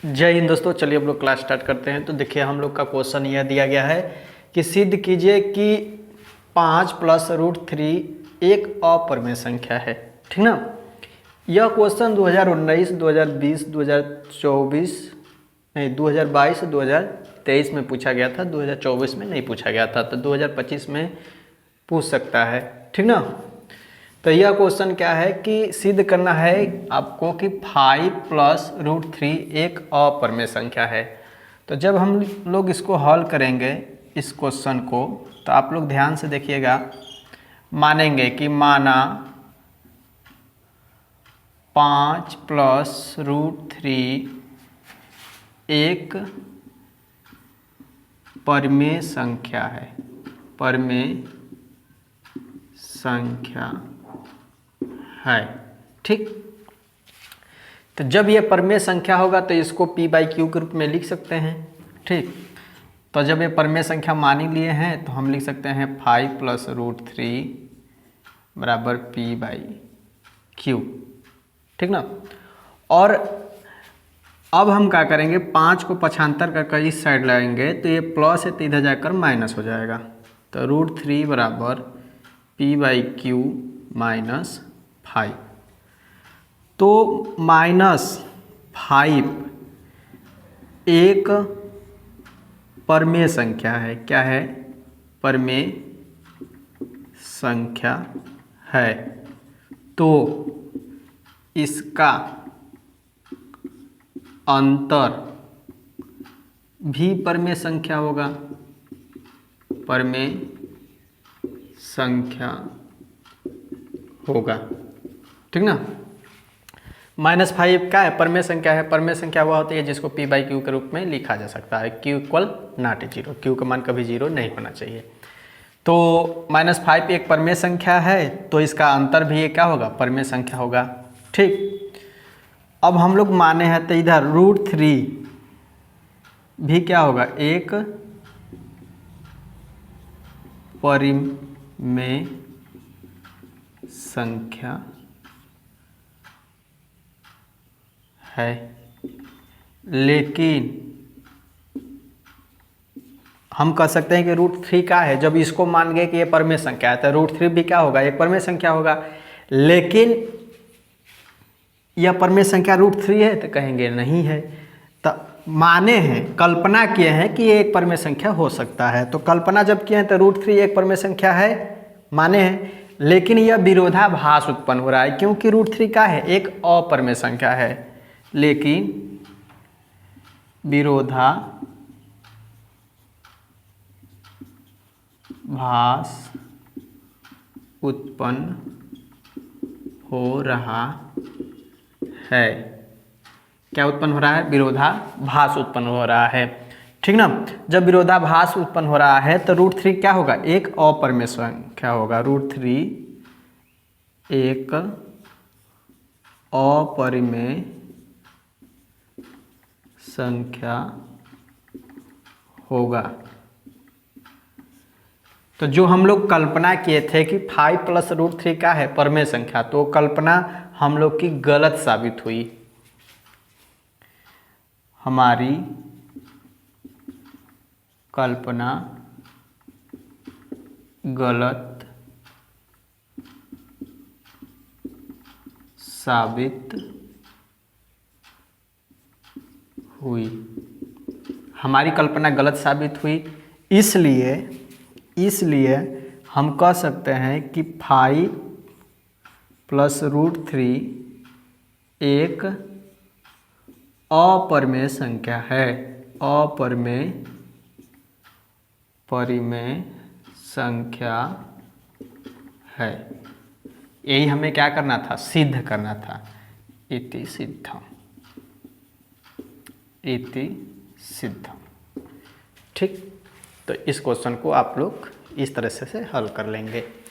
जय हिंद दोस्तों, चलिए हम लोग क्लास स्टार्ट करते हैं। तो देखिए हम लोग का क्वेश्चन यह दिया गया है कि सिद्ध कीजिए कि 5 + √3 एक अपरिमेय संख्या है। ठीक ना। यह क्वेश्चन 2019, 2020, 2024 नहीं 2022 2023 में पूछा गया था। 2024 में नहीं पूछा गया था, तो 2025 में पूछ सकता है। ठीक ना। तो यह क्वेश्चन क्या है कि सिद्ध करना है आपको कि 5 + √3 एक अपरिमेय संख्या है। तो जब हम लोग इसको हल करेंगे इस क्वेश्चन को, तो आप लोग ध्यान से देखिएगा। मानेंगे कि माना 5 + √3 एक परिमेय संख्या है। परिमेय संख्या है। ठीक। तो जब ये परिमेय संख्या होगा तो इसको p/q के रूप में लिख सकते हैं। ठीक। तो जब ये परिमेय संख्या मान ही लिए हैं तो हम लिख सकते हैं 5 + √3 बराबर p/q। ठीक ना। और अब हम क्या करेंगे, 5 को पक्षांतर करके इस साइड लाएंगे तो ये प्लस है तो इधर जाकर माइनस हो जाएगा। तो √3 बराबर p/q - 5। तो -5 एक परिमेय संख्या है। क्या है? परिमेय संख्या है। तो इसका अंतर भी परिमेय संख्या होगा। परिमेय संख्या होगा। ठीक ना। -5 क्या है? परिमेय संख्या है। परिमेय संख्या वह होती है जिसको p/q के रूप में लिखा जा सकता है। q = not 0। q का मान कभी 0 नहीं होना चाहिए। तो -5 एक परिमेय संख्या है, तो इसका अंतर भी ये क्या होगा? परिमेय संख्या होगा। ठीक। अब हम लोग माने हैं तो इधर √3 भी क्या होगा? एक परिमेय संख्या है। लेकिन हम कह सकते हैं कि √3 क्या है? जब इसको मान गए कि ये परिमेय संख्या है तो √3 भी क्या होगा? एक परिमेय संख्या होगा। लेकिन यह परिमेय संख्या √3 है तो कहेंगे नहीं है। तो माने हैं, कल्पना किए हैं कि ये एक परिमेय संख्या हो सकता है। तो कल्पना जब किए हैं तो √3 एक परिमेय संख्या है, माने हैं। लेकिन यह विरोधाभास उत्पन्न हो रहा है क्योंकि √3 क्या है? एक अपरिमेय संख्या है। लेकिन विरोधाभास उत्पन्न हो रहा है। क्या उत्पन्न हो रहा है? विरोधाभास उत्पन्न हो रहा है। ठीक ना। जब विरोधाभास उत्पन्न हो रहा है तो √3 क्या होगा? एक अपरिमेय संख्या होगा। √3 एक अपरिमेय संख्या होगा। तो जो हम लोग कल्पना किए थे कि 5 + √3 क्या है? परिमेय संख्या, तो कल्पना हम लोग की गलत साबित हुई। हमारी कल्पना गलत साबित हुई। हमारी कल्पना गलत साबित हुई। इसलिए हम कह सकते हैं कि 5 + √3 एक अपरिमेय संख्या है। परिमेय संख्या है। यही हमें क्या करना था? सिद्ध करना था। इति सिद्धम। ठीक। तो इस क्वेश्चन को आप लोग इस तरह से हल कर लेंगे।